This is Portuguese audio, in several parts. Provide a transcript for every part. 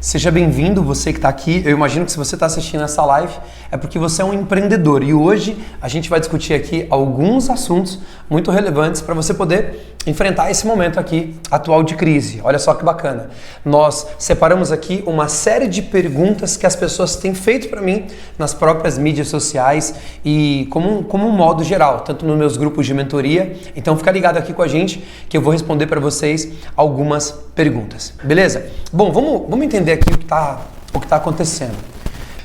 Seja bem-vindo, você que está aqui. Eu imagino que se você está assistindo essa live é porque você é um empreendedor e hoje a gente vai discutir aqui alguns assuntos muito relevantes para você poder enfrentar esse momento aqui atual de crise. Olha só que bacana. Nós separamos aqui uma série de perguntas que as pessoas têm feito para mim nas próprias mídias sociais e como um modo geral, tanto nos meus grupos de mentoria. Então fica ligado aqui com a gente que eu vou responder para vocês algumas perguntas. Beleza? Bom, vamos entender aqui o que tá acontecendo.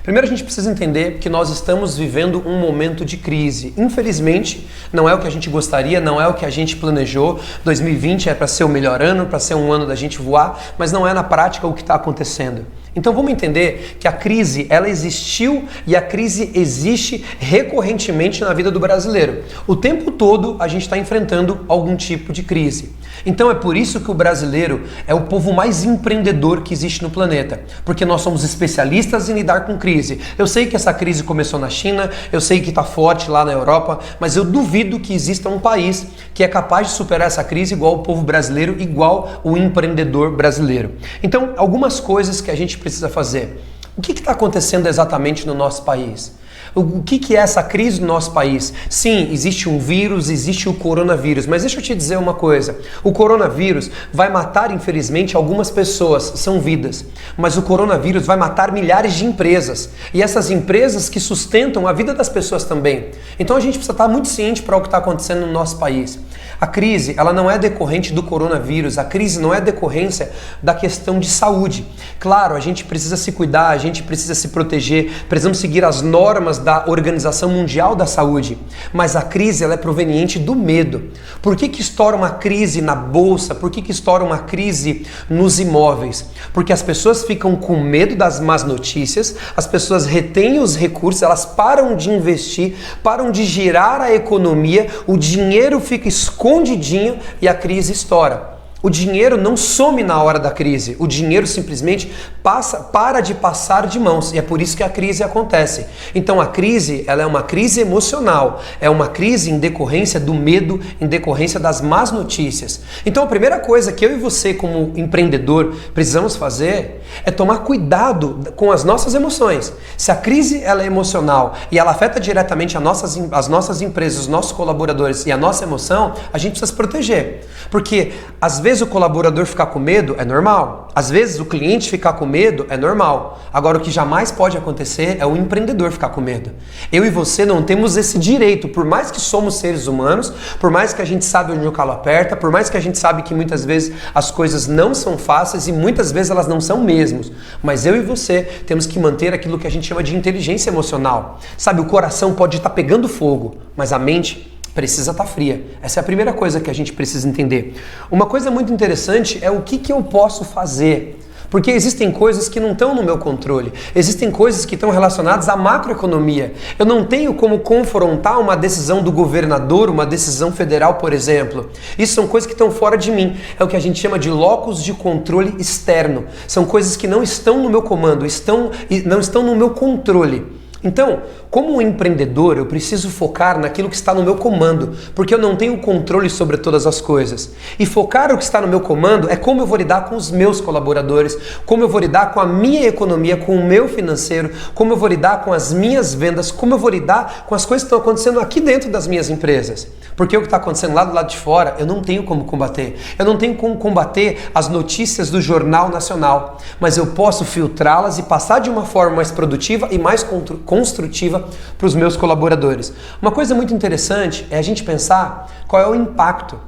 Primeiro a gente precisa entender que nós estamos vivendo um momento de crise. Infelizmente, não é o que a gente gostaria, não é o que a gente planejou. 2020 é para ser o melhor ano, para ser um ano da gente voar, mas não é na prática o que está acontecendo. Então vamos entender que a crise, ela existiu e a crise existe recorrentemente na vida do brasileiro. O tempo todo a gente está enfrentando algum tipo de crise. Então é por isso que o brasileiro é o povo mais empreendedor que existe no planeta, porque nós somos especialistas em lidar com crise. Eu sei que essa crise começou na China, eu sei que está forte lá na Europa, mas eu duvido que exista um país que é capaz de superar essa crise igual o povo brasileiro, igual o empreendedor brasileiro. Então, algumas coisas que a gente precisa fazer. O que está acontecendo exatamente no nosso país? O que é essa crise no nosso país? Sim, existe um vírus, existe o coronavírus, mas deixa eu te dizer uma coisa. O coronavírus vai matar, infelizmente, algumas pessoas, são vidas. Mas o coronavírus vai matar milhares de empresas. E essas empresas que sustentam a vida das pessoas também. Então a gente precisa estar muito ciente para o que está acontecendo no nosso país. A crise, ela não é decorrente do coronavírus, a crise não é decorrência da questão de saúde. Claro, a gente precisa se cuidar, a gente precisa se proteger, precisamos seguir as normas da Organização Mundial da Saúde, mas a crise ela é proveniente do medo. Por que estoura uma crise na bolsa? Por que estoura uma crise nos imóveis? Porque as pessoas ficam com medo das más notícias, as pessoas retêm os recursos, elas param de investir, param de girar a economia, o dinheiro fica escondidinho e a crise estoura. O dinheiro não some na hora da crise, o dinheiro simplesmente para de passar de mãos e é por isso que a crise acontece. Então a crise, ela é uma crise emocional, é uma crise em decorrência do medo, em decorrência das más notícias. Então a primeira coisa que eu e você como empreendedor precisamos fazer é tomar cuidado com as nossas emoções. Se a crise ela é emocional e ela afeta diretamente as nossas empresas, os nossos colaboradores e a nossa emoção, a gente precisa se proteger. Porque às vezes o colaborador ficar com medo é normal. Às vezes o cliente ficar com medo é normal. Agora o que jamais pode acontecer é o empreendedor ficar com medo. Eu e você não temos esse direito, por mais que somos seres humanos, por mais que a gente sabe onde o calo aperta, por mais que a gente sabe que muitas vezes as coisas não são fáceis e muitas vezes elas não são mesmo. Mas eu e você temos que manter aquilo que a gente chama de inteligência emocional. Sabe, o coração pode estar pegando fogo, mas a mente precisa estar fria. Essa é a primeira coisa que a gente precisa entender. Uma coisa muito interessante é o que eu posso fazer. Porque existem coisas que não estão no meu controle. Existem coisas que estão relacionadas à macroeconomia. Eu não tenho como confrontar uma decisão do governador, uma decisão federal, por exemplo. Isso são coisas que estão fora de mim. É o que a gente chama de locus de controle externo. São coisas que não estão no meu comando, não estão no meu controle. Então, como um empreendedor, eu preciso focar naquilo que está no meu comando, porque eu não tenho controle sobre todas as coisas. E focar o que está no meu comando é como eu vou lidar com os meus colaboradores, como eu vou lidar com a minha economia, com o meu financeiro, como eu vou lidar com as minhas vendas, como eu vou lidar com as coisas que estão acontecendo aqui dentro das minhas empresas. Porque o que está acontecendo lá do lado de fora, eu não tenho como combater. Eu não tenho como combater as notícias do Jornal Nacional, mas eu posso filtrá-las e passar de uma forma mais produtiva e mais construtiva para os meus colaboradores. Uma coisa muito interessante é a gente pensar qual é o impacto.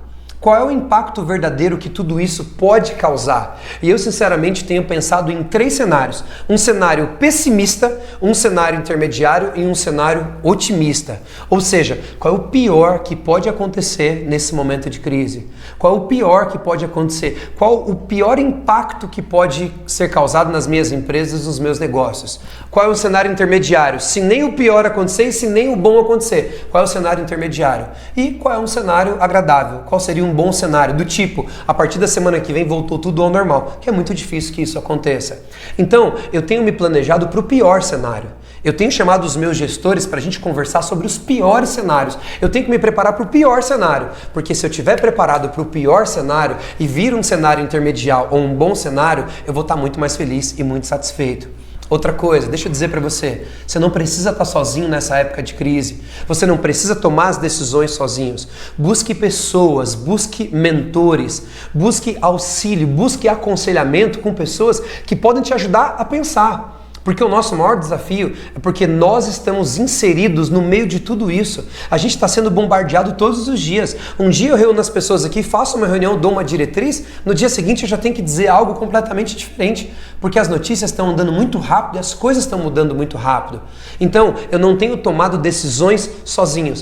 Qual é o impacto verdadeiro que tudo isso pode causar? E eu, sinceramente, tenho pensado em 3 cenários. Um cenário pessimista, um cenário intermediário e um cenário otimista. Ou seja, qual é o pior que pode acontecer nesse momento de crise? Qual é o pior que pode acontecer? Qual o pior impacto que pode ser causado nas minhas empresas, nos meus negócios? Qual é o cenário intermediário? Se nem o pior acontecer e se nem o bom acontecer. Qual é o cenário intermediário? E qual é um cenário agradável? Qual seria um um bom cenário, do tipo, a partir da semana que vem voltou tudo ao normal, que é muito difícil que isso aconteça. Então, eu tenho me planejado para o pior cenário. Eu tenho chamado os meus gestores para a gente conversar sobre os piores cenários. Eu tenho que me preparar para o pior cenário, porque se eu estiver preparado para o pior cenário e vir um cenário intermedial ou um bom cenário, eu vou estar muito mais feliz e muito satisfeito. Outra coisa, deixa eu dizer para você, você não precisa estar sozinho nessa época de crise. Você não precisa tomar as decisões sozinhos. Busque pessoas, busque mentores, busque auxílio, busque aconselhamento com pessoas que podem te ajudar a pensar. Porque o nosso maior desafio é porque nós estamos inseridos no meio de tudo isso. A gente está sendo bombardeado todos os dias. Um dia eu reúno as pessoas aqui, faço uma reunião, dou uma diretriz, no dia seguinte eu já tenho que dizer algo completamente diferente, porque as notícias estão andando muito rápido e as coisas estão mudando muito rápido. Então, eu não tenho tomado decisões sozinho.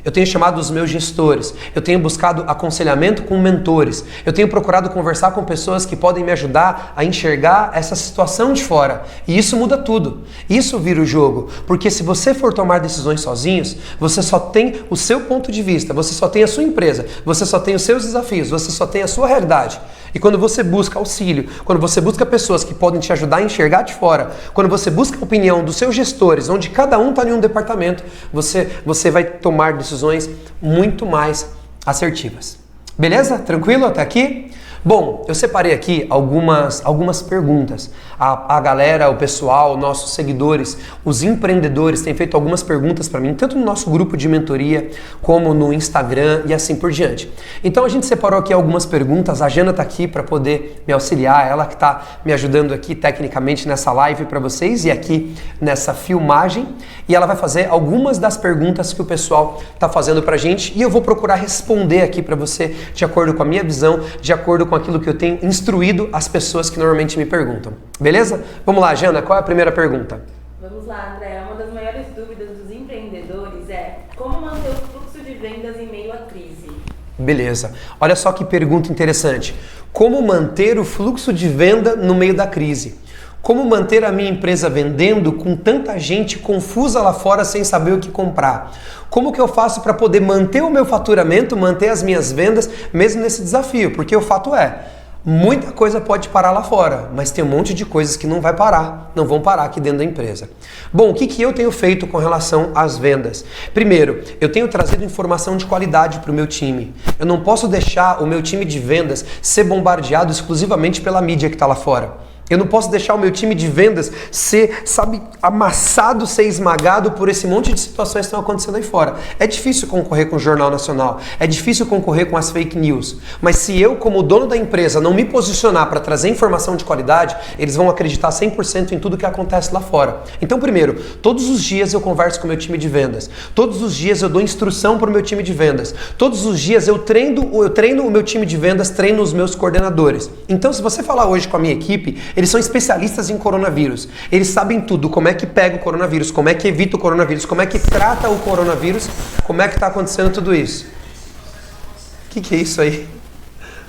Eu tenho chamado os meus gestores, eu tenho buscado aconselhamento com mentores, eu tenho procurado conversar com pessoas que podem me ajudar a enxergar essa situação de fora. E isso muda tudo. Isso vira o jogo. Porque se você for tomar decisões sozinhos, você só tem o seu ponto de vista, você só tem a sua empresa, você só tem os seus desafios, você só tem a sua realidade. E quando você busca auxílio, quando você busca pessoas que podem te ajudar a enxergar de fora, quando você busca a opinião dos seus gestores, onde cada um está em um departamento, você vai tomar decisões muito mais assertivas. Beleza? Tranquilo até aqui? Bom, eu separei aqui algumas perguntas. A galera, o pessoal, nossos seguidores, os empreendedores têm feito algumas perguntas para mim, tanto no nosso grupo de mentoria, como no Instagram e assim por diante. Então a gente separou aqui algumas perguntas, a Jana está aqui para poder me auxiliar, ela que está me ajudando aqui tecnicamente nessa live para vocês e aqui nessa filmagem, e ela vai fazer algumas das perguntas que o pessoal está fazendo para a gente e eu vou procurar responder aqui para você de acordo com a minha visão, de acordo com aquilo que eu tenho instruído as pessoas que normalmente me perguntam. Beleza? Vamos lá, Jana, qual é a primeira pergunta? Vamos lá, André. Uma das maiores dúvidas dos empreendedores é como manter o fluxo de vendas em meio à crise? Beleza. Olha só que pergunta interessante. Como manter o fluxo de venda no meio da crise? Como manter a minha empresa vendendo com tanta gente confusa lá fora sem saber o que comprar? Como que eu faço para poder manter o meu faturamento, manter as minhas vendas, mesmo nesse desafio? Porque o fato é, muita coisa pode parar lá fora, mas tem um monte de coisas que não vai parar, não vão parar aqui dentro da empresa. Bom, o que eu tenho feito com relação às vendas? Primeiro, eu tenho trazido informação de qualidade para o meu time. Eu não posso deixar o meu time de vendas ser bombardeado exclusivamente pela mídia que está lá fora. Eu não posso deixar o meu time de vendas ser, amassado, ser esmagado por esse monte de situações que estão acontecendo aí fora. É difícil concorrer com o Jornal Nacional, é difícil concorrer com as fake news, mas se eu, como dono da empresa, não me posicionar para trazer informação de qualidade, eles vão acreditar 100% em tudo que acontece lá fora. Então, primeiro, todos os dias eu converso com o meu time de vendas, todos os dias eu dou instrução para o meu time de vendas, todos os dias eu treino o meu time de vendas, treino os meus coordenadores. Então, se você falar hoje com a minha equipe, eles são especialistas em coronavírus. Eles sabem tudo, como é que pega o coronavírus, como é que evita o coronavírus, como é que trata o coronavírus, como é que está acontecendo tudo isso. O que é isso aí?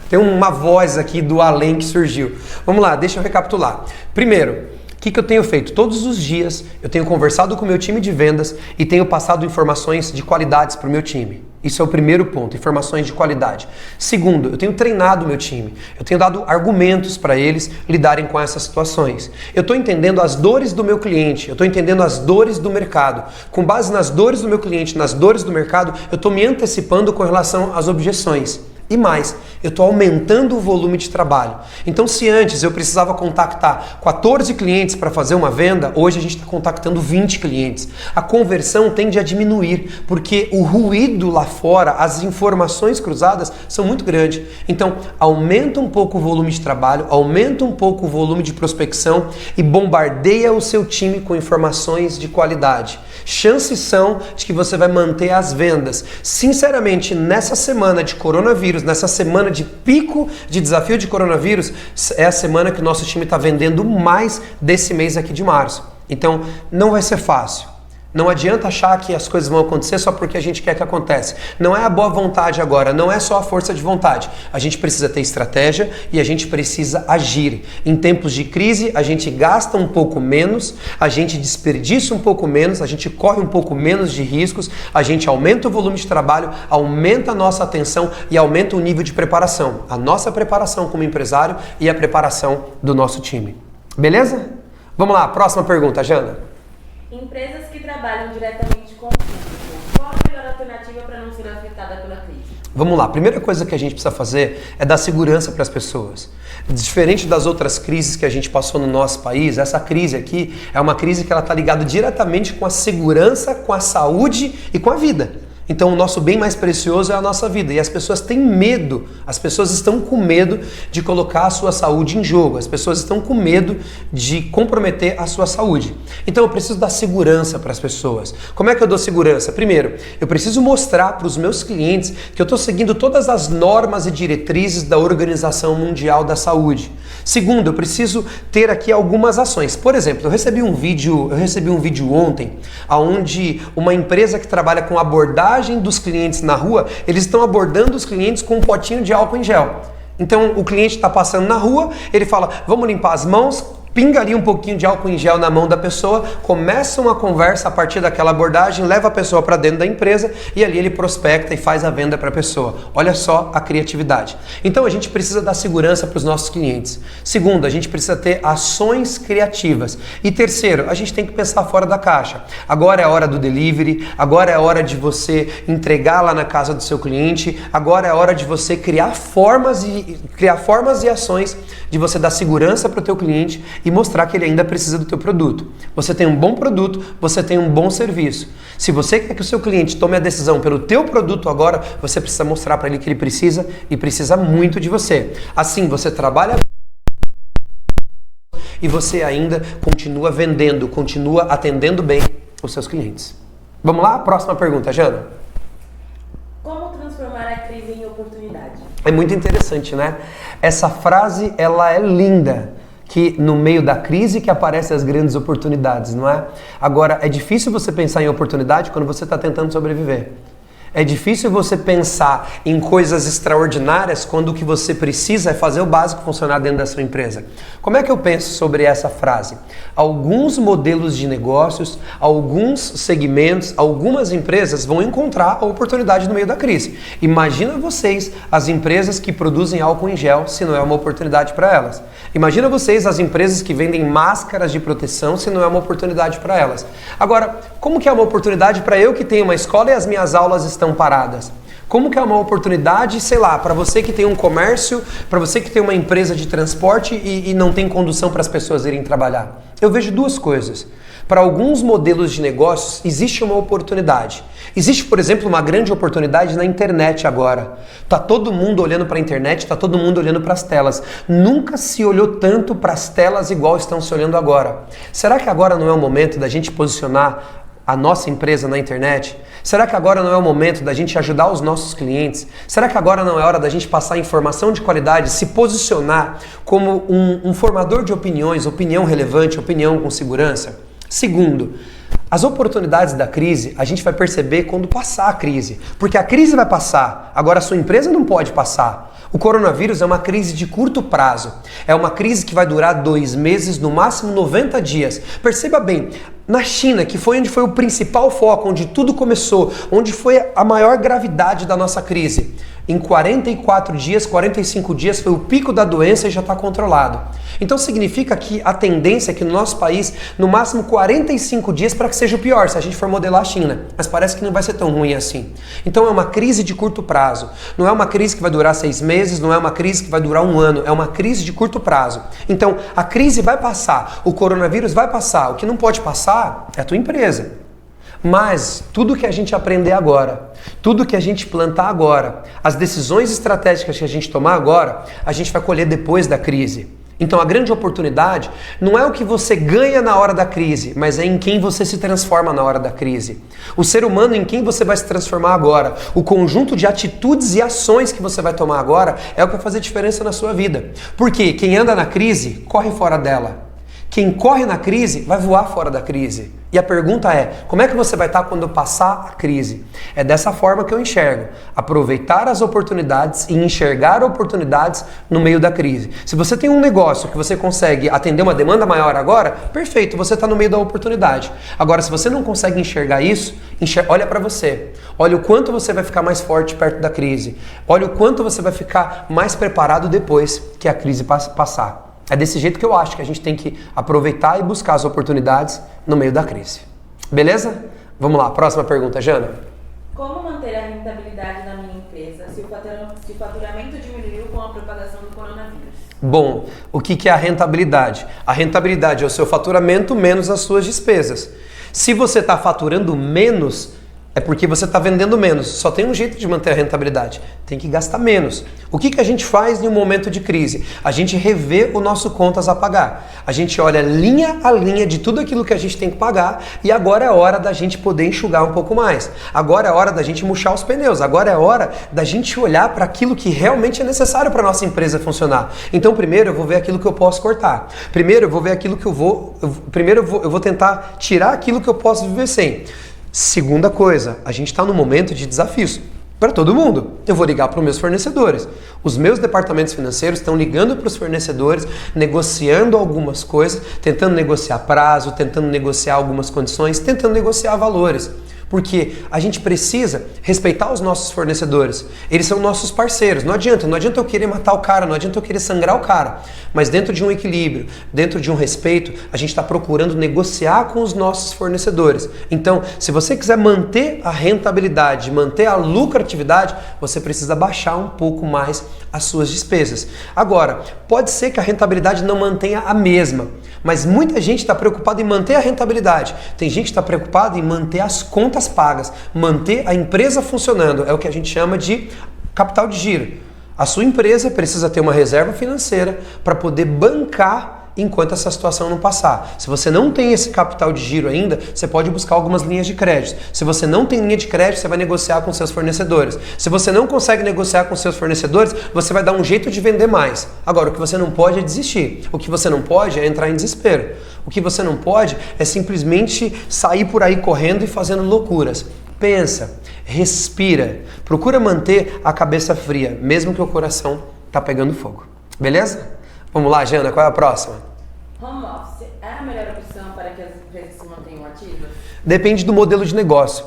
Tem uma voz aqui do além que surgiu. Vamos lá, deixa eu recapitular. Primeiro, o que eu tenho feito? Todos os dias eu tenho conversado com o meu time de vendas e tenho passado informações de qualidades para o meu time. Isso é o primeiro ponto, informações de qualidade. Segundo, eu tenho treinado o meu time. Eu tenho dado argumentos para eles lidarem com essas situações. Eu estou entendendo as dores do meu cliente, eu estou entendendo as dores do mercado. Com base nas dores do meu cliente, nas dores do mercado, eu estou me antecipando com relação às objeções. E mais, eu estou aumentando o volume de trabalho. Então, se antes eu precisava contactar 14 clientes para fazer uma venda, hoje a gente está contactando 20 clientes. A conversão tende a diminuir, porque o ruído lá fora, as informações cruzadas são muito grandes. Então, aumenta um pouco o volume de trabalho, aumenta um pouco o volume de prospecção e bombardeia o seu time com informações de qualidade. Chances são de que você vai manter as vendas. Sinceramente, nessa semana de coronavírus, nessa semana de pico de desafio de coronavírus, é a semana que o nosso time está vendendo mais desse mês aqui de março. Então, não vai ser fácil. Não adianta achar que as coisas vão acontecer só porque a gente quer que aconteça. Não é a boa vontade agora, não é só a força de vontade. A gente precisa ter estratégia e a gente precisa agir. Em tempos de crise, a gente gasta um pouco menos, a gente desperdiça um pouco menos, a gente corre um pouco menos de riscos, a gente aumenta o volume de trabalho, aumenta a nossa atenção e aumenta o nível de preparação. A nossa preparação como empresário e a preparação do nosso time. Beleza? Vamos lá, próxima pergunta, Jana. Empresas que trabalham diretamente com o público, qual a melhor alternativa para não ser afetada pela crise? Vamos lá, a primeira coisa que a gente precisa fazer é dar segurança para as pessoas. Diferente das outras crises que a gente passou no nosso país, essa crise aqui é uma crise que ela está ligada diretamente com a segurança, com a saúde e com a vida. Então o nosso bem mais precioso é a nossa vida e as pessoas têm medo, as pessoas estão com medo de colocar a sua saúde em jogo, as pessoas estão com medo de comprometer a sua saúde. Então eu preciso dar segurança para as pessoas. Como é que eu dou segurança? Primeiro, eu preciso mostrar para os meus clientes que eu estou seguindo todas as normas e diretrizes da Organização Mundial da Saúde. Segundo, eu preciso ter aqui algumas ações. Por exemplo, eu recebi um vídeo ontem, onde uma empresa que trabalha com abordagem dos clientes na rua, eles estão abordando os clientes com um potinho de álcool em gel. Então o cliente está passando na rua, ele fala, vamos limpar as mãos, pinga ali um pouquinho de álcool em gel na mão da pessoa, começa uma conversa a partir daquela abordagem, leva a pessoa para dentro da empresa e ali ele prospecta e faz a venda para a pessoa. Olha só a criatividade. Então a gente precisa dar segurança para os nossos clientes. Segundo, a gente precisa ter ações criativas. E terceiro, a gente tem que pensar fora da caixa. Agora é a hora do delivery, agora é a hora de você entregar lá na casa do seu cliente, agora é a hora de você criar formas e ações de você dar segurança para o teu cliente e mostrar que ele ainda precisa do teu produto. Você tem um bom produto, você tem um bom serviço. Se você quer que o seu cliente tome a decisão pelo teu produto agora, você precisa mostrar para ele que ele precisa e precisa muito de você. Assim, você trabalha e você ainda continua vendendo, continua atendendo bem os seus clientes. Vamos lá? Próxima pergunta, Jana. Como transformar a crise em oportunidade? É muito interessante, né? Essa frase, ela é linda, que no meio da crise que aparecem as grandes oportunidades, não é? Agora, é difícil você pensar em oportunidade quando você está tentando sobreviver. É difícil você pensar em coisas extraordinárias quando o que você precisa é fazer o básico funcionar dentro da sua empresa. Como é que eu penso sobre essa frase? Alguns modelos de negócios, alguns segmentos, algumas empresas vão encontrar a oportunidade no meio da crise. Imagina vocês as empresas que produzem álcool em gel, se não é uma oportunidade para elas. Imagina vocês as empresas que vendem máscaras de proteção, se não é uma oportunidade para elas. Agora, como que é uma oportunidade para eu que tenho uma escola e as minhas aulas estão paradas? Como que é uma oportunidade, sei lá, para você que tem um comércio, para você que tem uma empresa de transporte e não tem condução para as pessoas irem trabalhar? Eu vejo duas coisas. Para alguns modelos de negócios, existe uma oportunidade. Existe, por exemplo, uma grande oportunidade na internet agora. Tá todo mundo olhando para a internet, tá todo mundo olhando para as telas. Nunca se olhou tanto para as telas igual estão se olhando agora. Será que agora não é o momento da gente posicionar a nossa empresa na internet? Será que agora não é o momento da gente ajudar os nossos clientes? Será que agora não é hora da gente passar informação de qualidade, se posicionar como um formador de opiniões, opinião relevante, opinião com segurança? Segundo, as oportunidades da crise a gente vai perceber quando passar a crise, porque a crise vai passar, agora a sua empresa não pode passar. O coronavírus é uma crise de curto prazo, é uma crise que vai durar 2 meses, no máximo 90 dias. Perceba bem, na China, que foi onde foi o principal foco, onde tudo começou, onde foi a maior gravidade da nossa crise, em 44 dias, 45 dias foi o pico da doença e já está controlado. Então significa que a tendência é que no nosso país, no máximo 45 dias para que seja o pior, se a gente for modelar a China. Mas parece que não vai ser tão ruim assim. Então é uma crise de curto prazo. Não é uma crise que vai durar 6 meses, não é uma crise que vai durar 1 ano. É uma crise de curto prazo. Então a crise vai passar, o coronavírus vai passar. O que não pode passar é a tua empresa. Mas tudo que a gente aprender agora, tudo que a gente plantar agora, as decisões estratégicas que a gente tomar agora, a gente vai colher depois da crise. Então a grande oportunidade não é o que você ganha na hora da crise, mas é em quem você se transforma na hora da crise. O ser humano em quem você vai se transformar agora, o conjunto de atitudes e ações que você vai tomar agora é o que vai fazer diferença na sua vida. Porque quem anda na crise, corre fora dela. Quem corre na crise, vai voar fora da crise. E a pergunta é, como é que você vai estar quando passar a crise? É dessa forma que eu enxergo. Aproveitar as oportunidades e enxergar oportunidades no meio da crise. Se você tem um negócio que você consegue atender uma demanda maior agora, perfeito, você está no meio da oportunidade. Agora, se você não consegue enxergar isso, olha para você. Olha o quanto você vai ficar mais forte perto da crise. Olha o quanto você vai ficar mais preparado depois que a crise passar. É desse jeito que eu acho que a gente tem que aproveitar e buscar as oportunidades no meio da crise. Beleza? Vamos lá, próxima pergunta, Jana. Como manter a rentabilidade da minha empresa se o faturamento diminuiu com a propagação do coronavírus? Bom, o que é a rentabilidade? A rentabilidade é o seu faturamento menos as suas despesas. Se você está faturando menos, é porque você está vendendo menos. Só tem um jeito de manter a rentabilidade. Tem que gastar menos. O que a gente faz em um momento de crise? A gente revê o nosso contas a pagar. A gente olha linha a linha de tudo aquilo que a gente tem que pagar e agora é hora da gente poder enxugar um pouco mais. Agora é hora da gente murchar os pneus. Agora é hora da gente olhar para aquilo que realmente é necessário para a nossa empresa funcionar. Então primeiro eu vou ver aquilo que eu posso cortar. Primeiro eu vou ver aquilo que eu vou tentar tirar aquilo que eu posso viver sem. Segunda coisa, a gente está num momento de desafios para todo mundo. Eu vou ligar para os meus fornecedores. Os meus departamentos financeiros estão ligando para os fornecedores, negociando algumas coisas, tentando negociar prazo, tentando negociar algumas condições, tentando negociar valores. Porque a gente precisa respeitar os nossos fornecedores. Eles são nossos parceiros. Não adianta eu querer matar o cara, não adianta eu querer sangrar o cara. Mas dentro de um equilíbrio, dentro de um respeito, a gente está procurando negociar com os nossos fornecedores. Então, se você quiser manter a rentabilidade, manter a lucratividade, você precisa baixar um pouco mais as suas despesas. Agora, pode ser que a rentabilidade não mantenha a mesma, mas muita gente está preocupada em manter a rentabilidade. Tem gente que está preocupada em manter as contas pagas, manter a empresa funcionando. É o que a gente chama de capital de giro. A sua empresa precisa ter uma reserva financeira para poder bancar enquanto essa situação não passar. Se você não tem esse capital de giro ainda, você pode buscar algumas linhas de crédito. Se você não tem linha de crédito, você vai negociar com seus fornecedores. Se você não consegue negociar com seus fornecedores, você vai dar um jeito de vender mais. Agora, o que você não pode é desistir. O que você não pode é entrar em desespero. O que você não pode é simplesmente sair por aí correndo e fazendo loucuras. Pensa, respira, procura manter a cabeça fria, mesmo que o coração tá pegando fogo. Beleza? Vamos lá, Jana, qual é a próxima? Home office é a melhor opção para que as empresas se mantenham ativas? Depende do modelo de negócio.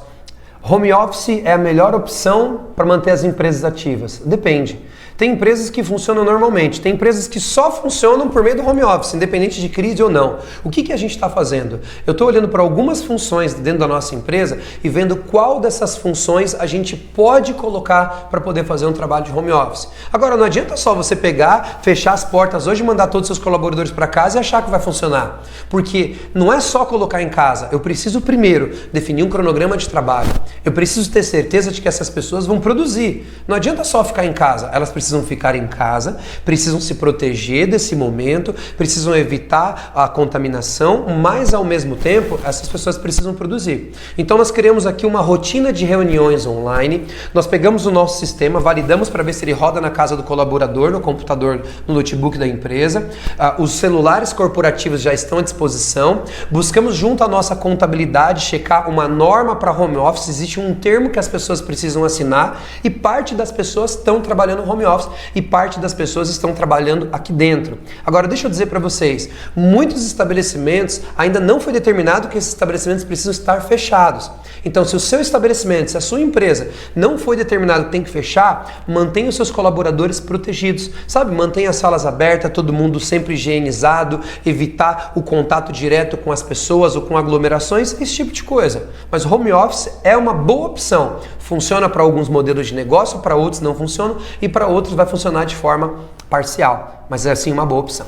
Home office é a melhor opção para manter as empresas ativas? Depende. Tem empresas que funcionam normalmente, tem empresas que só funcionam por meio do home office, independente de crise ou não. O que a gente está fazendo? Eu estou olhando para algumas funções dentro da nossa empresa e vendo qual dessas funções a gente pode colocar para poder fazer um trabalho de home office. Agora, não adianta só você pegar, fechar as portas hoje, mandar todos os seus colaboradores para casa e achar que vai funcionar. Porque não é só colocar em casa, eu preciso primeiro definir um cronograma de trabalho. Eu preciso ter certeza de que essas pessoas vão produzir. Não adianta só ficar em casa, elas precisam ficar em casa, precisam se proteger desse momento, precisam evitar a contaminação, mas ao mesmo tempo essas pessoas precisam produzir. Então nós criamos aqui uma rotina de reuniões online, nós pegamos o nosso sistema, validamos para ver se ele roda na casa do colaborador, no computador, no notebook da empresa, os celulares corporativos já estão à disposição, buscamos junto à nossa contabilidade checar uma norma para home office, existe um termo que as pessoas precisam assinar e parte das pessoas estão trabalhando home office e parte das pessoas estão trabalhando aqui dentro. Agora, deixa eu dizer para vocês, muitos estabelecimentos ainda não foi determinado que esses estabelecimentos precisam estar fechados. Então, se o seu estabelecimento, se a sua empresa não foi determinado que tem que fechar, mantenha os seus colaboradores protegidos, sabe? Mantenha as salas abertas, todo mundo sempre higienizado, evitar o contato direto com as pessoas ou com aglomerações, esse tipo de coisa. Mas o home office é uma boa opção. Funciona para alguns modelos de negócio, para outros não funciona e para outros vai funcionar de forma parcial, mas é assim uma boa opção.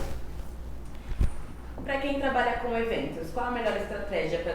Para quem trabalha com eventos, qual a melhor estratégia para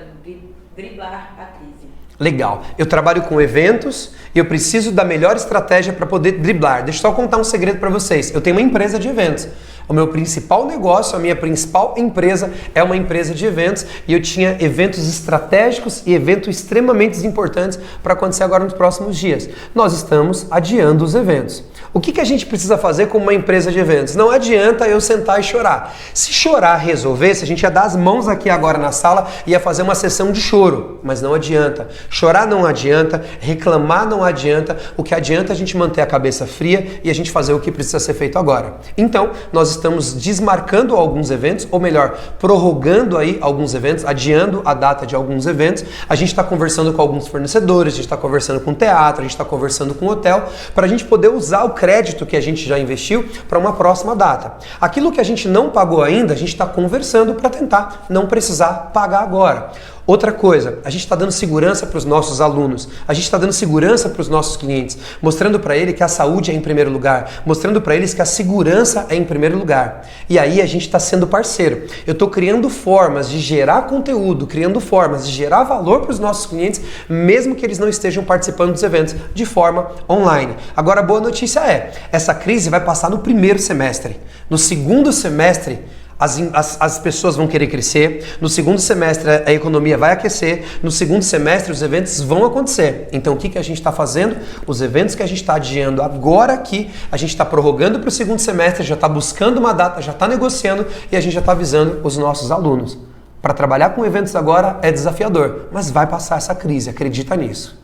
driblar a crise? Legal, eu trabalho com eventos e eu preciso da melhor estratégia para poder driblar. Deixa eu só contar um segredo para vocês. Eu tenho uma empresa de eventos. O meu principal negócio, a minha principal empresa é uma empresa de eventos e eu tinha eventos estratégicos e eventos extremamente importantes para acontecer agora nos próximos dias. Nós estamos adiando os eventos. O que a gente precisa fazer como uma empresa de eventos? Não adianta eu sentar e chorar. Se chorar resolvesse, a gente ia dar as mãos aqui agora na sala e ia fazer uma sessão de choro, mas não adianta. Chorar não adianta, reclamar não adianta. O que adianta é a gente manter a cabeça fria e a gente fazer o que precisa ser feito agora. Então, nós estamos desmarcando alguns eventos, ou melhor, prorrogando aí alguns eventos, adiando a data de alguns eventos. A gente está conversando com alguns fornecedores, a gente está conversando com o teatro, a gente está conversando com o hotel, para a gente poder usar o crédito que a gente já investiu para uma próxima data. Aquilo que a gente não pagou ainda, a gente está conversando para tentar não precisar pagar agora. Outra coisa, a gente está dando segurança para os nossos alunos, a gente está dando segurança para os nossos clientes, mostrando para ele que a saúde é em primeiro lugar, mostrando para eles que a segurança é em primeiro lugar. E aí a gente está sendo parceiro. Eu estou criando formas de gerar conteúdo, criando formas de gerar valor para os nossos clientes, mesmo que eles não estejam participando dos eventos de forma online. Agora a boa notícia é, essa crise vai passar no primeiro semestre. No segundo semestre, as pessoas vão querer crescer, no segundo semestre a economia vai aquecer, no segundo semestre os eventos vão acontecer. Então o que a gente está fazendo? Os eventos que a gente está adiando agora aqui, a gente está prorrogando para o segundo semestre, já está buscando uma data, já está negociando e a gente já está avisando os nossos alunos. Para trabalhar com eventos agora é desafiador, mas vai passar essa crise, acredita nisso.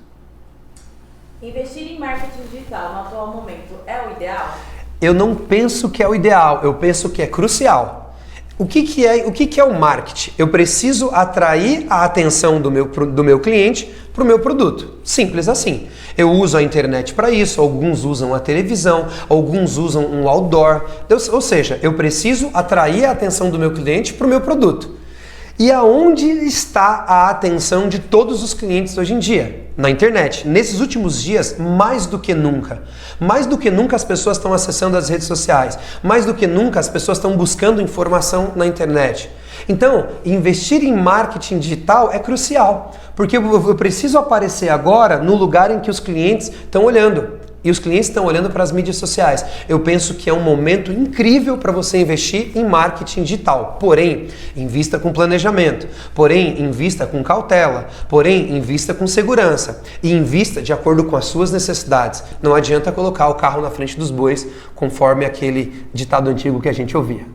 Investir em marketing digital no atual momento é o ideal? Eu não penso que é o ideal, eu penso que é crucial. O que é o marketing? Eu preciso atrair a atenção do meu cliente para o meu produto. Simples assim. Eu uso a internet para isso, alguns usam a televisão, alguns usam um outdoor. Ou seja, eu preciso atrair a atenção do meu cliente para o meu produto. E aonde está a atenção de todos os clientes hoje em dia? Na internet. Nesses últimos dias, mais do que nunca. Mais do que nunca as pessoas estão acessando as redes sociais. Mais do que nunca as pessoas estão buscando informação na internet. Então, investir em marketing digital é crucial. Porque eu preciso aparecer agora no lugar em que os clientes estão olhando. E os clientes estão olhando para as mídias sociais. Eu penso que é um momento incrível para você investir em marketing digital. Porém, invista com planejamento. Porém, invista com cautela. Porém, invista com segurança. E invista de acordo com as suas necessidades. Não adianta colocar o carro na frente dos bois, conforme aquele ditado antigo que a gente ouvia.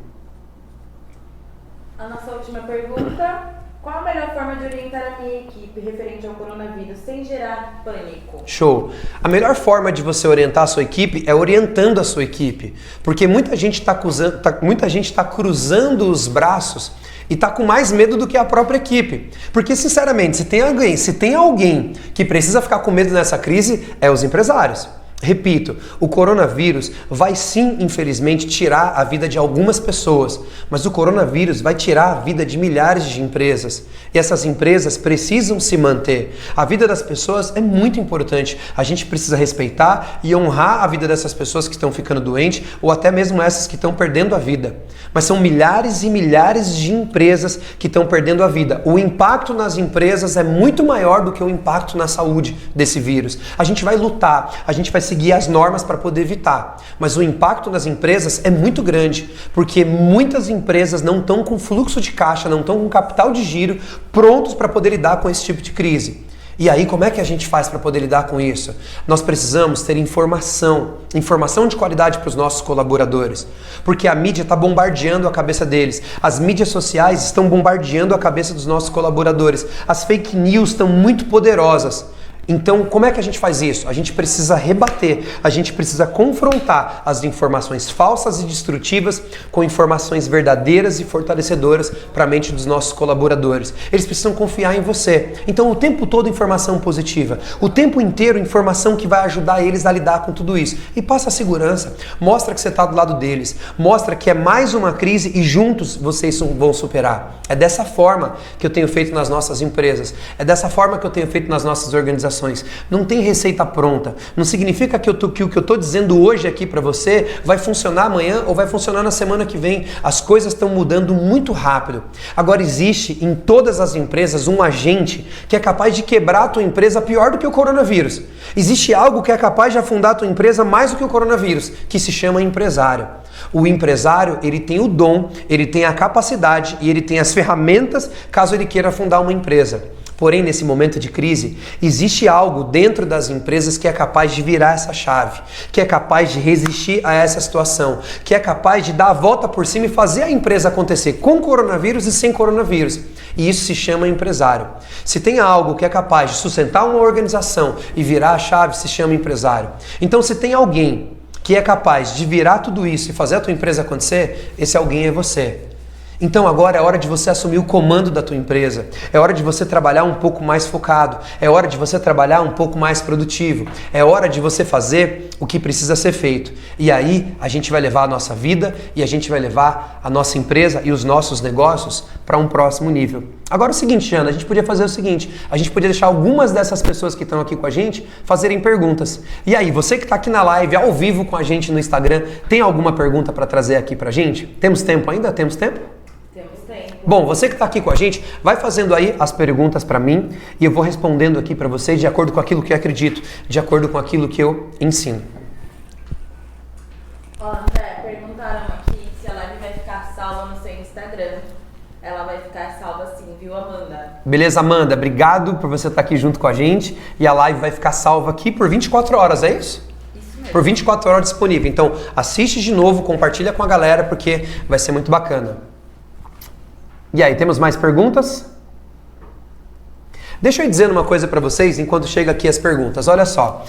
A nossa última pergunta. Qual a melhor forma de orientar a minha equipe referente ao coronavírus sem gerar pânico? Show! A melhor forma de você orientar a sua equipe é orientando a sua equipe. Porque muita gente está cruzando os braços e está com mais medo do que a própria equipe. Porque, sinceramente, se tem alguém que precisa ficar com medo nessa crise, é os empresários. Repito, o coronavírus vai sim, infelizmente, tirar a vida de algumas pessoas, mas o coronavírus vai tirar a vida de milhares de empresas. E essas empresas precisam se manter. A vida das pessoas é muito importante. A gente precisa respeitar e honrar a vida dessas pessoas que estão ficando doentes ou até mesmo essas que estão perdendo a vida. Mas são milhares e milhares de empresas que estão perdendo a vida. O impacto nas empresas é muito maior do que o impacto na saúde desse vírus. A gente vai lutar, a gente vai seguir as normas para poder evitar. Mas o impacto nas empresas é muito grande, porque muitas empresas não estão com fluxo de caixa, não estão com capital de giro prontos para poder lidar com esse tipo de crise. E aí, como é que a gente faz para poder lidar com isso? Nós precisamos ter informação de qualidade para os nossos colaboradores, porque a mídia está bombardeando a cabeça deles, as mídias sociais estão bombardeando a cabeça dos nossos colaboradores, as fake news estão muito poderosas. Então, como é que a gente faz isso? A gente precisa rebater, a gente precisa confrontar as informações falsas e destrutivas com informações verdadeiras e fortalecedoras para a mente dos nossos colaboradores. Eles precisam confiar em você. Então, o tempo todo informação positiva, o tempo inteiro informação que vai ajudar eles a lidar com tudo isso. E passa a segurança, mostra que você está do lado deles, mostra que é mais uma crise e juntos vocês vão superar. É dessa forma que eu tenho feito nas nossas empresas, é dessa forma que eu tenho feito nas nossas organizações. organizações. Não tem receita pronta. Não significa que o que eu estou dizendo hoje aqui para você vai funcionar amanhã ou vai funcionar na semana que vem. As coisas estão mudando muito rápido. Agora existe em todas as empresas um agente que é capaz de quebrar a tua empresa pior do que o coronavírus. Existe algo que é capaz de afundar a tua empresa mais do que o coronavírus, que se chama empresário. O empresário, ele tem o dom, ele tem a capacidade e ele tem as ferramentas caso ele queira fundar uma empresa. Porém, nesse momento de crise, existe algo dentro das empresas que é capaz de virar essa chave, que é capaz de resistir a essa situação, que é capaz de dar a volta por cima e fazer a empresa acontecer com coronavírus e sem coronavírus. E isso se chama empresário. Se tem algo que é capaz de sustentar uma organização e virar a chave, se chama empresário. Então, se tem alguém que é capaz de virar tudo isso e fazer a tua empresa acontecer, esse alguém é você. Então agora é hora de você assumir o comando da tua empresa, é hora de você trabalhar um pouco mais focado, é hora de você trabalhar um pouco mais produtivo, é hora de você fazer o que precisa ser feito. E aí a gente vai levar a nossa vida e a gente vai levar a nossa empresa e os nossos negócios para um próximo nível. Agora é o seguinte, Ana, a gente podia fazer o seguinte, a gente podia deixar algumas dessas pessoas que estão aqui com a gente fazerem perguntas. E aí, você que está aqui na live, ao vivo com a gente no Instagram, tem alguma pergunta para trazer aqui para a gente? Temos tempo ainda? Temos tempo? Bom, você que está aqui com a gente, vai fazendo aí as perguntas para mim e eu vou respondendo aqui para vocês de acordo com aquilo que eu acredito, de acordo com aquilo que eu ensino. Ó, André, perguntaram aqui se a live vai ficar salva no seu Instagram. Ela vai ficar salva sim, viu, Amanda? Beleza, Amanda, obrigado por você estar aqui junto com a gente e a live vai ficar salva aqui por 24 horas, é isso? Isso mesmo. Por 24 horas disponível. Então, assiste de novo, compartilha com a galera porque vai ser muito bacana. E aí, temos mais perguntas? Deixa eu ir dizendo uma coisa para vocês enquanto chega aqui as perguntas. Olha só,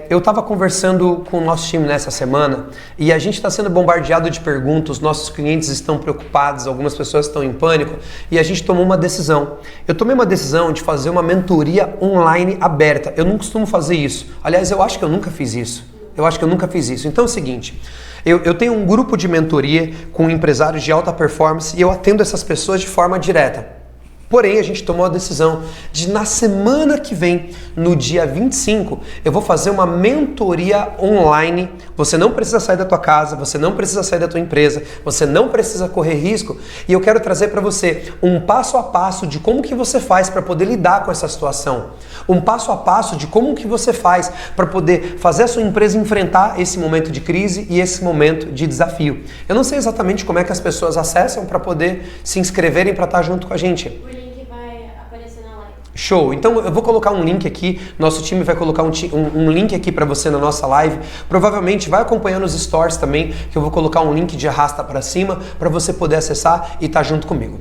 eu estava conversando com o nosso time nessa semana e a gente está sendo bombardeado de perguntas, nossos clientes estão preocupados, algumas pessoas estão em pânico e a gente tomou uma decisão. Eu tomei uma decisão de fazer uma mentoria online aberta. Eu não costumo fazer isso. Aliás, eu acho que eu nunca fiz isso. Então é o seguinte, eu tenho um grupo de mentoria com empresários de alta performance e eu atendo essas pessoas de forma direta. Porém, a gente tomou a decisão de na semana que vem, no dia 25, eu vou fazer uma mentoria online. Você não precisa sair da tua casa, você não precisa sair da tua empresa, você não precisa correr risco. E eu quero trazer para você um passo a passo de como que você faz para poder lidar com essa situação. Um passo a passo de como que você faz para poder fazer a sua empresa enfrentar esse momento de crise e esse momento de desafio. Eu não sei exatamente como é que as pessoas acessam para poder se inscreverem para estar junto com a gente. Show! Então eu vou colocar um link aqui, nosso time vai colocar um link aqui para você na nossa live. Provavelmente vai acompanhando os stories também, que eu vou colocar um link de arrasta para cima para você poder acessar e estar junto comigo.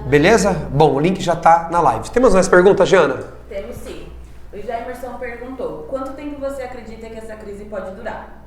Beleza? Bom, o link já está na live. Temos mais perguntas, Jana? Temos sim. O Jamerson perguntou, quanto tempo você acredita que essa crise pode durar?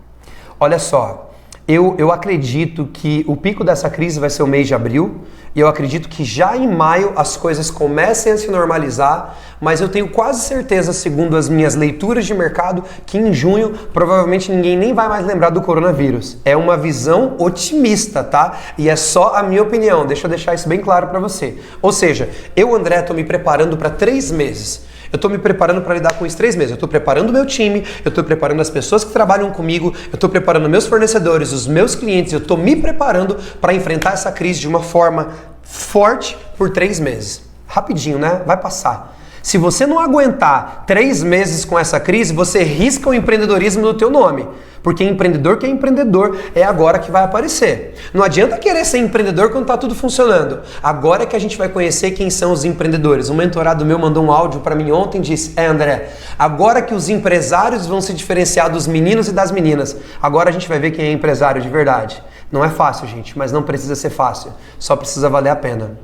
Olha só, eu acredito que o pico dessa crise vai ser o mês de abril e eu acredito que já em maio as coisas comecem a se normalizar, mas eu tenho quase certeza, segundo as minhas leituras de mercado, que em junho provavelmente ninguém nem vai mais lembrar do coronavírus. É uma visão otimista, tá? E é só a minha opinião, deixa eu deixar isso bem claro para você. Ou seja, eu, André, estou me preparando para 3 meses. Eu estou me preparando para lidar com esses 3 meses. Eu estou preparando o meu time, eu estou preparando as pessoas que trabalham comigo, eu estou preparando meus fornecedores, os meus clientes, eu estou me preparando para enfrentar essa crise de uma forma forte por 3 meses. Rapidinho, né? Vai passar. Se você não aguentar 3 meses com essa crise, você risca o empreendedorismo do teu nome. Porque empreendedor que é empreendedor é agora que vai aparecer. Não adianta querer ser empreendedor quando está tudo funcionando. Agora é que a gente vai conhecer quem são os empreendedores. Um mentorado meu mandou um áudio para mim ontem e disse: André, agora que os empresários vão se diferenciar dos meninos e das meninas, agora a gente vai ver quem é empresário de verdade. Não é fácil, gente, mas não precisa ser fácil. Só precisa valer a pena.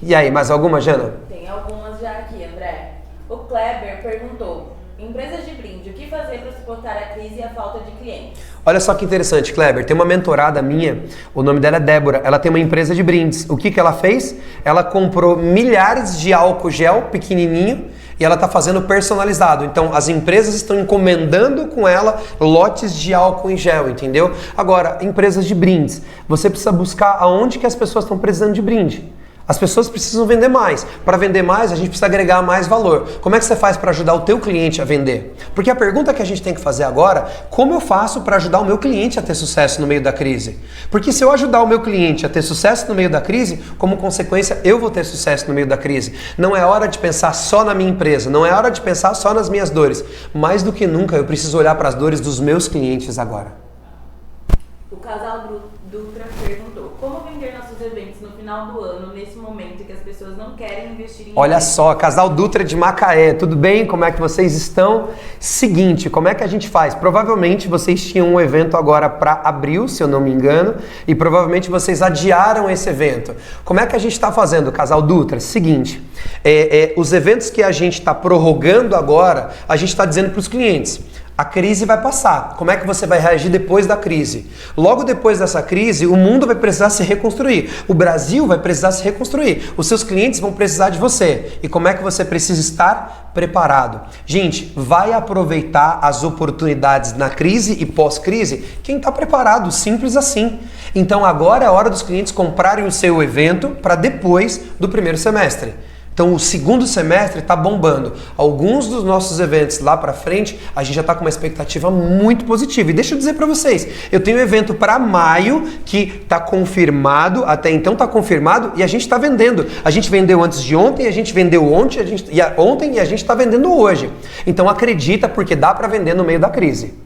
E aí, mais alguma, Jana? Tem algumas já aqui, André. O Kleber perguntou, empresas de brinde, o que fazer para suportar a crise e a falta de clientes? Olha só que interessante, Kleber. Tem uma mentorada minha, o nome dela é Débora. Ela tem uma empresa de brindes. O que ela fez? Ela comprou milhares de álcool gel pequenininho e ela está fazendo personalizado. Então, as empresas estão encomendando com ela lotes de álcool em gel, entendeu? Agora, empresas de brindes. Você precisa buscar aonde que as pessoas estão precisando de brinde. As pessoas precisam vender mais. Para vender mais, a gente precisa agregar mais valor. Como é que você faz para ajudar o teu cliente a vender? Porque a pergunta que a gente tem que fazer agora, como eu faço para ajudar o meu cliente a ter sucesso no meio da crise? Porque se eu ajudar o meu cliente a ter sucesso no meio da crise, como consequência, eu vou ter sucesso no meio da crise. Não é hora de pensar só na minha empresa, não é hora de pensar só nas minhas dores. Mais do que nunca, eu preciso olhar para as dores dos meus clientes agora. O casal Dutra perguntou: como vender nossos eventos no final do ano, nesse momento que as pessoas não querem investir em Olha eventos? só, casal Dutra de Macaé, tudo bem? Como é que vocês estão? Seguinte, como é que a gente faz? Provavelmente vocês tinham um evento agora para abril, se eu não me engano, e provavelmente vocês adiaram esse evento. Como é que a gente está fazendo, casal Dutra? Seguinte, os eventos que a gente está prorrogando agora, a gente está dizendo para os clientes: a crise vai passar. Como é que você vai reagir depois da crise? Logo depois dessa crise, o mundo vai precisar se reconstruir. O Brasil vai precisar se reconstruir. Os seus clientes vão precisar de você. E como é que você precisa estar preparado? Gente, vai aproveitar as oportunidades na crise e pós-crise quem está preparado, simples assim. Então agora é a hora dos clientes comprarem o seu evento para depois do primeiro semestre. Então o segundo semestre está bombando. Alguns dos nossos eventos lá para frente, a gente já está com uma expectativa muito positiva. E deixa eu dizer para vocês, eu tenho um evento para maio que está confirmado, até então está confirmado, e a gente está vendendo. A gente vendeu antes de ontem, a gente vendeu ontem, ontem e a gente está vendendo hoje. Então acredita, porque dá para vender no meio da crise.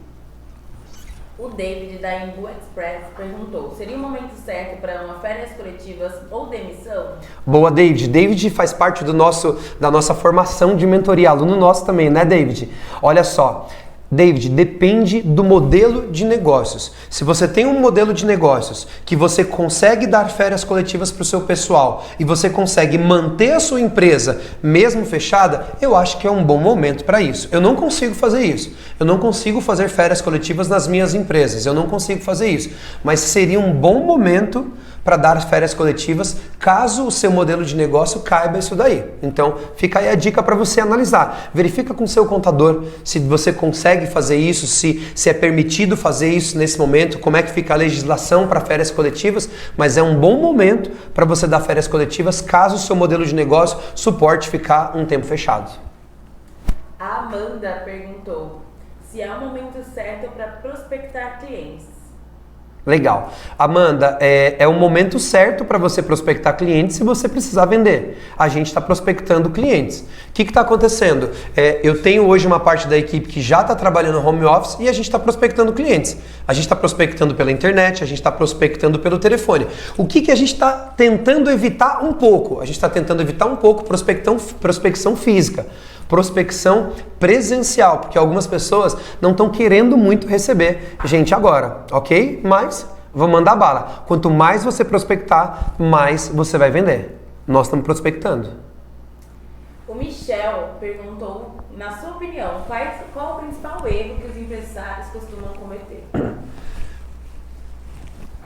O David da Imbu Express perguntou: seria o momento certo para uma férias coletivas ou demissão? Boa, David. David faz parte da nossa formação de mentoria, aluno nosso também, né, David? Olha só, David, depende do modelo de negócios. Se você tem um modelo de negócios que você consegue dar férias coletivas para o seu pessoal e você consegue manter a sua empresa mesmo fechada, eu acho que é um bom momento para isso. Eu não consigo fazer isso. Eu não consigo fazer férias coletivas nas minhas empresas. Eu não consigo fazer isso. Mas seria um bom momento para dar férias coletivas, caso o seu modelo de negócio caiba isso daí. Então, fica aí a dica para você analisar. Verifica com o seu contador se você consegue fazer isso, se é permitido fazer isso nesse momento, como é que fica a legislação para férias coletivas, mas é um bom momento para você dar férias coletivas, caso o seu modelo de negócio suporte ficar um tempo fechado. A Amanda perguntou se é o momento certo para prospectar clientes. Legal. Amanda, é o momento certo para você prospectar clientes se você precisar vender. A gente está prospectando clientes. O que está acontecendo? Eu tenho hoje uma parte da equipe que já está trabalhando no home office e a gente está prospectando clientes. A gente está prospectando pela internet, a gente está prospectando pelo telefone. O que a gente está tentando evitar um pouco? A gente está tentando evitar um pouco prospecção física. Prospecção presencial, porque algumas pessoas não estão querendo muito receber gente agora, ok? Mas vamos mandar bala. Quanto mais você prospectar, mais você vai vender. Nós estamos prospectando. O Michel perguntou, na sua opinião, qual o principal erro que os empresários costumam cometer?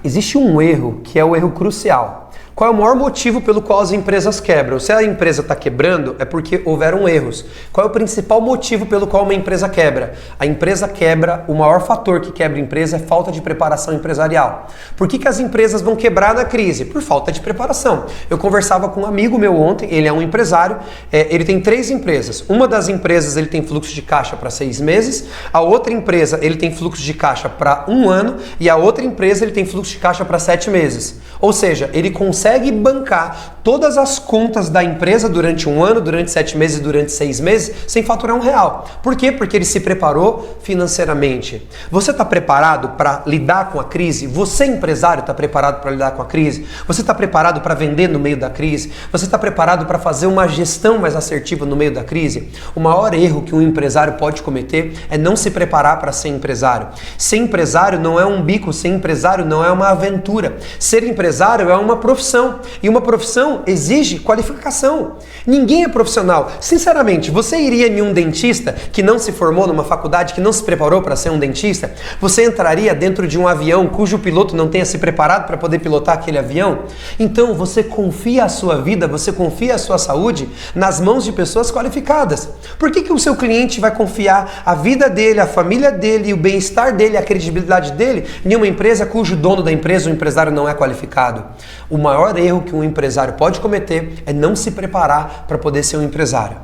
Existe um erro que é o erro crucial. Qual é o maior motivo pelo qual as empresas quebram? Se a empresa está quebrando, é porque houveram erros. Qual é o principal motivo pelo qual uma empresa quebra? A empresa quebra, o maior fator que quebra a empresa é falta de preparação empresarial. Por que as empresas vão quebrar na crise? Por falta de preparação. Eu conversava com um amigo meu ontem, ele é um empresário, ele tem 3 empresas. Uma das empresas ele tem fluxo de caixa para 6 meses, a outra empresa ele tem fluxo de caixa para 1 ano e a outra empresa ele tem fluxo de caixa para 7 meses. Ou seja, ele consegue bancar todas as contas da empresa durante 1 ano, durante 7 meses, durante 6 meses, sem faturar R$1. Por quê? Porque ele se preparou financeiramente. Você está preparado para lidar com a crise? Você, empresário, está preparado para lidar com a crise? Você está preparado para vender no meio da crise? Você está preparado para fazer uma gestão mais assertiva no meio da crise? O maior erro que um empresário pode cometer é não se preparar para ser empresário. Ser empresário não é um bico, ser empresário não é uma aventura. Ser empresário é uma profissão. E uma profissão exige qualificação. Ninguém é profissional. Sinceramente, você iria em um dentista que não se formou numa faculdade, que não se preparou para ser um dentista? Você entraria dentro de um avião cujo piloto não tenha se preparado para poder pilotar aquele avião? Então, você confia a sua vida, você confia a sua saúde nas mãos de pessoas qualificadas. Por que o seu cliente vai confiar a vida dele, a família dele, o bem-estar dele, a credibilidade dele em uma empresa cujo dono da empresa, o empresário, não é qualificado? O maior erro que um empresário pode cometer é não se preparar para poder ser um empresário.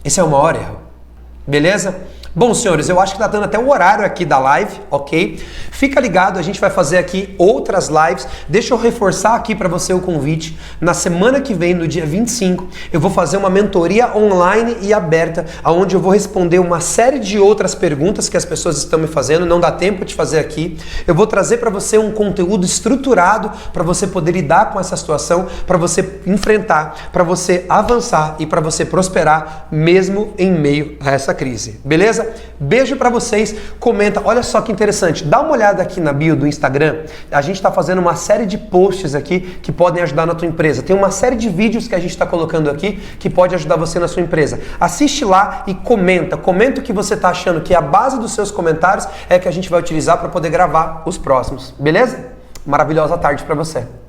Esse é o maior erro. Beleza? Bom, senhores, eu acho que tá dando até o horário aqui da live, ok? Fica ligado, a gente vai fazer aqui outras lives. Deixa eu reforçar aqui para você o convite. Na semana que vem, no dia 25, eu vou fazer uma mentoria online e aberta, onde eu vou responder uma série de outras perguntas que as pessoas estão me fazendo. Não dá tempo de fazer aqui. Eu vou trazer para você um conteúdo estruturado para você poder lidar com essa situação, para você enfrentar, para você avançar e para você prosperar mesmo em meio a essa crise. Beleza? Beijo pra vocês, comenta, olha só que interessante, dá uma olhada aqui na bio do Instagram, a gente tá fazendo uma série de posts aqui que podem ajudar na tua empresa, tem uma série de vídeos que a gente tá colocando aqui que pode ajudar você na sua empresa, assiste lá e comenta o que você tá achando, que a base dos seus comentários é que a gente vai utilizar para poder gravar os próximos, beleza? Maravilhosa tarde pra você.